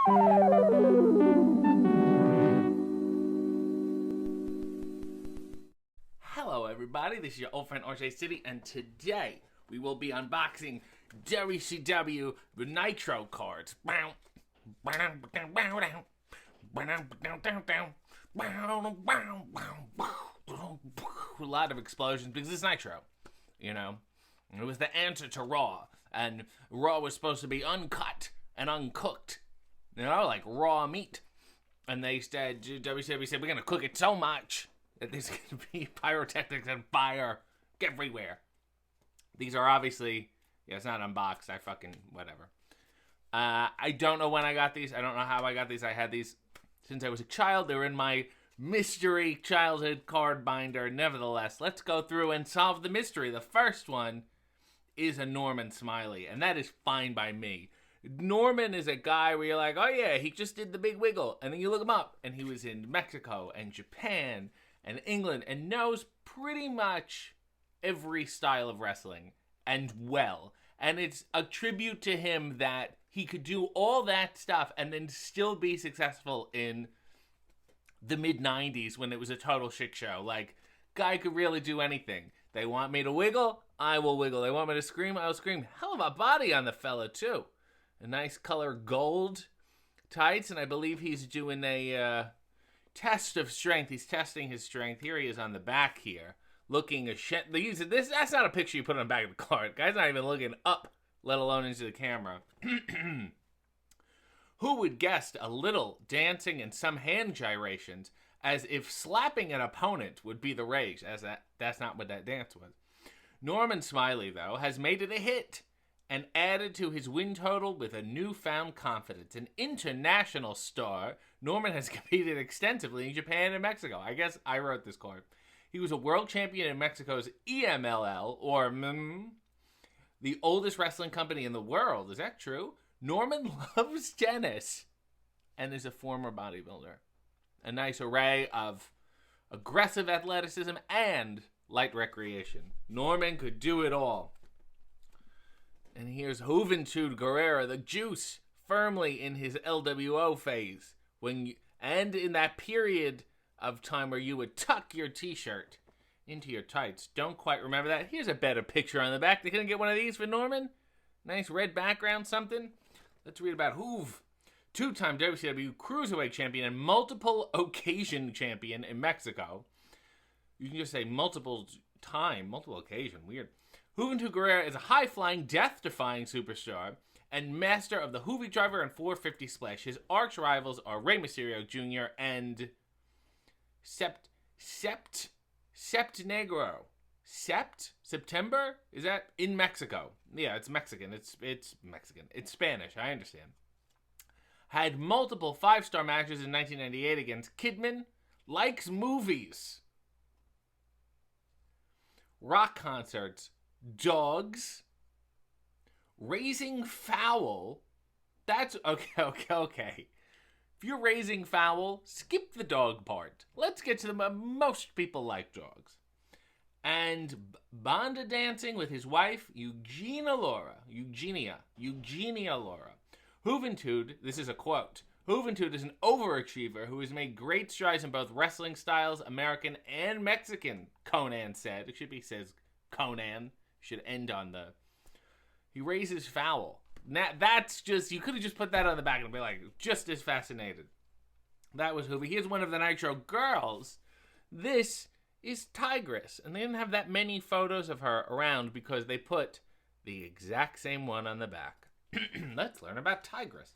Hello everybody, this is your old friend RJ City, and today we will be unboxing WCW Nitro cards. A lot of explosions because it's Nitro, you know. It was the answer to Raw, and Raw was supposed to be uncut and uncooked, you know, like raw meat. And they said, WCW said, we're going to cook it so much that there's going to be pyrotechnics and fire everywhere. These are obviously, yeah, it's not unboxed. I fucking, whatever. I don't know when I got these. I don't know how I got these. I had these since I was a child. They were in my mystery childhood card binder. Nevertheless, let's go through and solve the mystery. The first one is a Norman Smiley, and that is fine by me. Norman is a guy where you're like, oh yeah, he just did the big wiggle. And then you look him up, and he was in Mexico and Japan and England and knows pretty much every style of wrestling and well. And it's a tribute to him that he could do all that stuff and then still be successful in the mid-90s when it was a total shit show. Like, guy could really do anything. They want me to wiggle, I will wiggle. They want me to scream, I will scream. Hell of a body on the fella, too. A nice color gold tights, and I believe he's doing a test of strength. He's testing his strength. Here he is on the back here, looking a shit. That's not a picture you put on the back of the card. Guy's not even looking up, let alone into the camera. Who would guess a little dancing and some hand gyrations, as if slapping an opponent would be the rage, as that's not what that dance was. Norman Smiley, though, has made it a hit and added to his win total with a newfound confidence. An international star, Norman has competed extensively in Japan and Mexico. I guess I wrote this card. He was a world champion in Mexico's EMLL, or the oldest wrestling company in the world. Is that true? Norman loves tennis and is a former bodybuilder. A nice array of aggressive athleticism and light recreation. Norman could do it all. And here's Juventud Guerrera, the Juice, firmly in his LWO phase. And in that period of time where you would tuck your t-shirt into your tights. Don't quite remember that. Here's a better picture on the back. They couldn't get one of these for Norman? Nice red background, something. Let's read about Juve. Two-time WCW Cruiserweight Champion and multiple occasion champion in Mexico. You can just say multiple occasion. Weird. Juventud Guerrera is a high-flying, death-defying superstar and master of the Juve Driver and 450 Splash. His arch rivals are Rey Mysterio Jr. and September? Is that in Mexico? Yeah, it's Mexican. It's Mexican. It's Spanish. I understand. Had multiple 5-star matches in 1998 against Kidman. Likes movies. Rock concerts. Dogs. Raising fowl. That's okay. If you're raising fowl, skip the dog part. Let's get to the most people like dogs. And banda dancing with his wife, Eugenia Laura. Juventud, this is a quote, Juventud is an overachiever who has made great strides in both wrestling styles, American and Mexican, Conan said. It should be says Conan. Should end on the... He raises fowl. Now, that's just... You could have just put that on the back and be like, just as fascinated. That was Juve. Here's one of the Nitro girls. This is Tigress. And they didn't have that many photos of her around because they put the exact same one on the back. Let's learn about Tigress.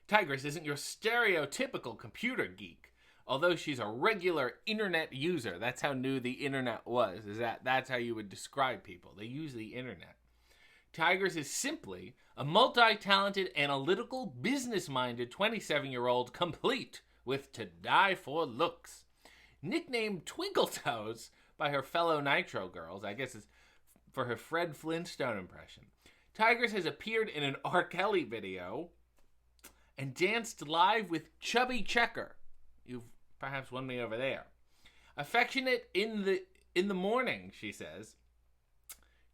Tigress isn't your stereotypical computer geek, although she's a regular internet user. That's how new the internet was. That's how you would describe people. They use the internet. Tigress is simply a multi-talented, analytical, business-minded 27-year-old complete with to-die-for looks. Nicknamed Twinkle Toes by her fellow Nitro girls, I guess it's for her Fred Flintstone impression. Tigress has appeared in an R. Kelly video and danced live with Chubby Checker. You've perhaps won me over there. Affectionate in the morning, she says.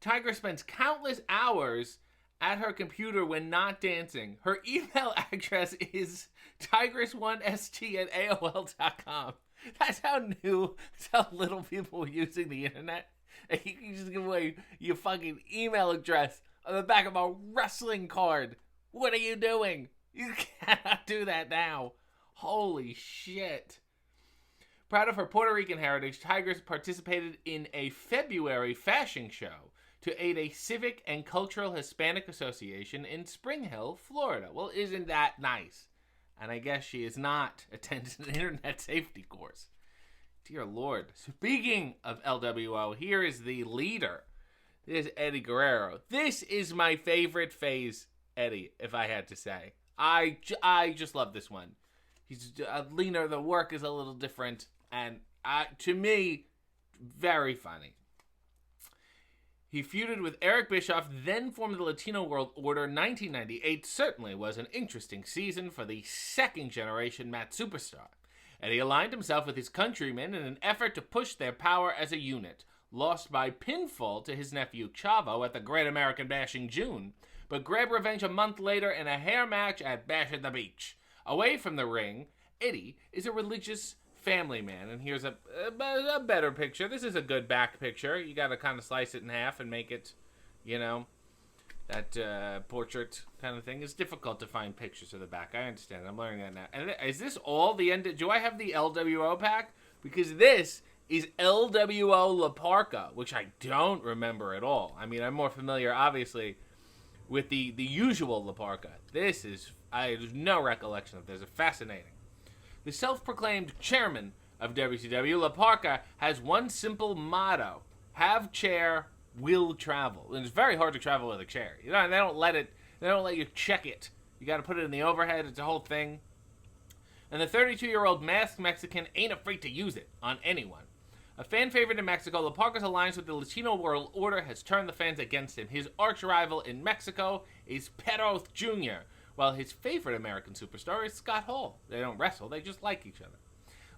Tigress spends countless hours at her computer when not dancing. Her email address is tigress1st@aol.com. That's how new, that's how little people were using the internet. And you can just give away your fucking email address on the back of a wrestling card. What are you doing? You cannot do that now. Holy shit. Proud of her Puerto Rican heritage, Tigress participated in a February fashion show to aid a civic and cultural Hispanic association in Spring Hill, Florida. Well, isn't that nice? And I guess she has not attended an internet safety course. Dear Lord. Speaking of LWO, here is the leader. This is Eddie Guerrero. This is my favorite phase, Eddie, if I had to say. I just love this one. He's leaner, the work is a little different, and to me, very funny. He feuded with Eric Bischoff, then formed the Latino World Order. 1998 certainly was an interesting season for the second-generation Matt Superstar. And he aligned himself with his countrymen in an effort to push their power as a unit. Lost by pinfall to his nephew Chavo at the Great American Bash in June, but grabbed revenge a month later in a hair match at Bash at the Beach. Away from the ring, Eddie is a religious family man, and here's a better picture. This is a good back picture. You got to kind of slice it in half and make it, you know, that portrait kind of thing. It's difficult to find pictures of the back. I understand. I'm learning that now. And is this all the end? Do I have the LWO pack? Because this is LWO La Parka, which I don't remember at all. I mean, I'm more familiar, obviously, with the usual La Parka. This is, I have no recollection of this. It's fascinating. The self-proclaimed chairman of WCW, La Parka, has one simple motto: have chair, will travel. And it's very hard to travel with a chair. You know, they don't let you check it. You got to put it in the overhead. It's a whole thing. And the 32-year-old masked Mexican ain't afraid to use it on anyone. A fan favorite in Mexico, La Parka's alliance with the Latino World Order has turned the fans against him. His arch rival in Mexico is Perros Jr., while his favorite American superstar is Scott Hall. They don't wrestle, they just like each other.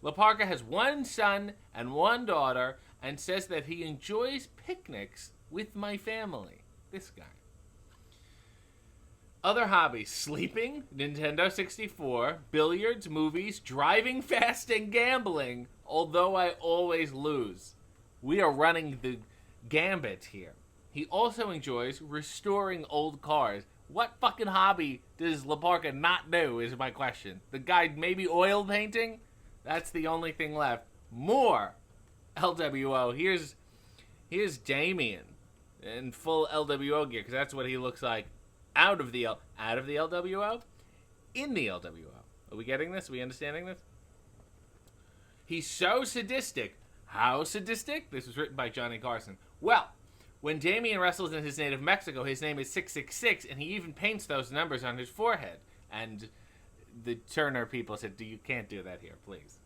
La Parka has one son and one daughter and says that he enjoys picnics with my family. This guy. Other hobbies: sleeping, Nintendo 64, billiards, movies, driving fast, and gambling, although I always lose. We are running the gambit here. He also enjoys restoring old cars. What fucking hobby does La Parka not do is my question. The guy maybe oil painting? That's the only thing left. More LWO. Here's Damien in full LWO gear, because that's what he looks like out of the LWO, in the LWO. Are we getting this? Are we understanding this? He's so sadistic. How sadistic? This was written by Johnny Carson. Well, when Damien wrestles in his native Mexico, his name is 666, and he even paints those numbers on his forehead. And the Turner people said, you can't do that here, please.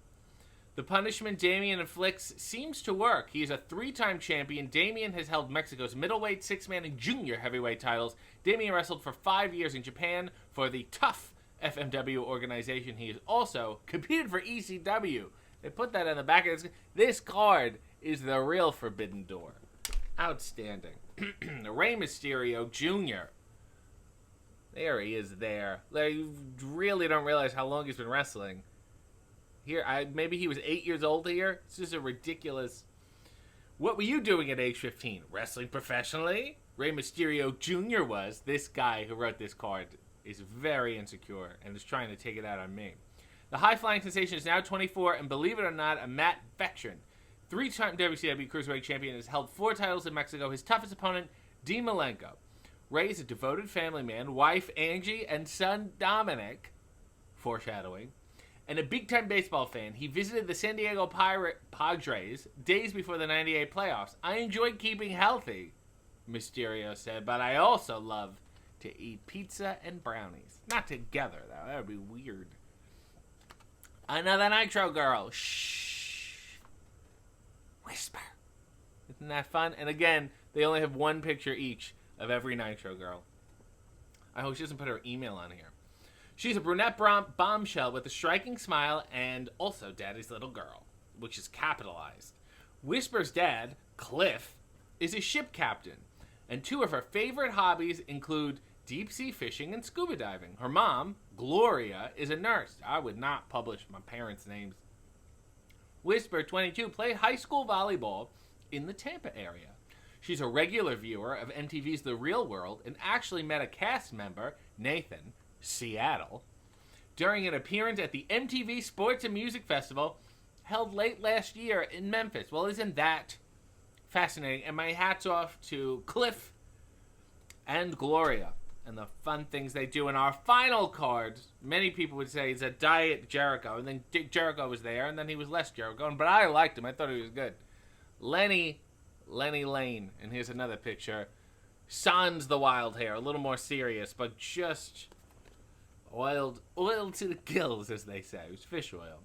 The punishment Damien inflicts seems to work. He's a 3-time champion. Damien has held Mexico's middleweight, 6-man, and junior heavyweight titles. Damien wrestled for 5 years in Japan for the Tough FMW organization. He has also competed for ECW. They put that on the back of this. This card is the real Forbidden Door. Outstanding. Rey Mysterio Jr. There he is there. You really don't realize how long he's been wrestling. Here, maybe he was 8 years old here. This is a ridiculous... What were you doing at age 15? Wrestling professionally? Rey Mysterio Jr. was. This guy who wrote this card is very insecure and is trying to take it out on me. The high-flying sensation is now 24, and believe it or not, a Matt veteran. 3-time WCW Cruiserweight champion, has held 4 titles in Mexico. His toughest opponent, Dean Malenko. Ray is a devoted family man, wife Angie, and son Dominic, foreshadowing, and a big-time baseball fan. He visited the San Diego Padres days before the '98 playoffs. I enjoy keeping healthy, Mysterio said, but I also love to eat pizza and brownies. Not together, though. That would be weird. Another Nitro girl. Shh. Whisper. Isn't that fun? And again, they only have one picture each of every Nitro girl. I hope she doesn't put her email on here. She's a brunette bombshell with a striking smile and also Daddy's little girl, which is capitalized. Whisper's dad, Cliff, is a ship captain, and 2 of her favorite hobbies include deep sea fishing and scuba diving. Her mom, Gloria, is a nurse. I would not publish my parents' names. Whisper, 22, played high school volleyball in the Tampa area. She's a regular viewer of MTV's The Real World and actually met a cast member, Nathan, Seattle, during an appearance at the MTV Sports and Music Festival held late last year in Memphis. Well, isn't that fascinating? And my hat's off to Cliff and Gloria and the fun things they do. In our final card, many people would say it's a Diet Jericho, and then Jericho was there, and then he was less Jericho, but I liked him. I thought he was good. Lenny Lane, and here's another picture. Sans the wild hair, a little more serious, but just oil to the gills, as they say. It was fish oil.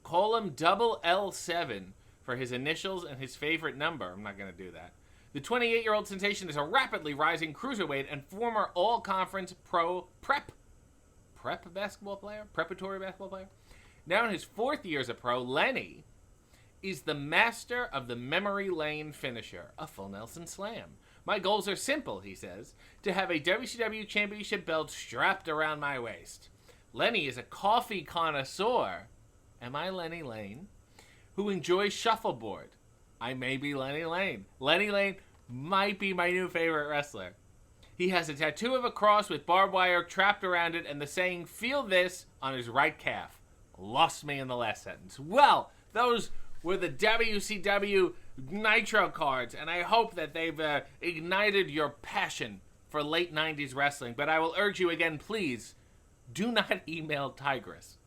Call him Double L7 for his initials and his favorite number. I'm not going to do that. The 28-year-old sensation is a rapidly rising cruiserweight and former all-conference preparatory basketball player. Now in his 4th year as a pro, Lenny is the master of the memory lane finisher, a full Nelson slam. My goals are simple, he says, to have a WCW championship belt strapped around my waist. Lenny is a coffee connoisseur. Am I Lenny Lane? Who enjoys shuffleboard. I may be Lenny Lane. Lenny Lane might be my new favorite wrestler. He has a tattoo of a cross with barbed wire trapped around it and the saying, "Feel this," on his right calf. Lost me in the last sentence. Well, those were the WCW Nitro cards, and I hope that they've ignited your passion for late 90s wrestling. But I will urge you again, please, do not email Tigress.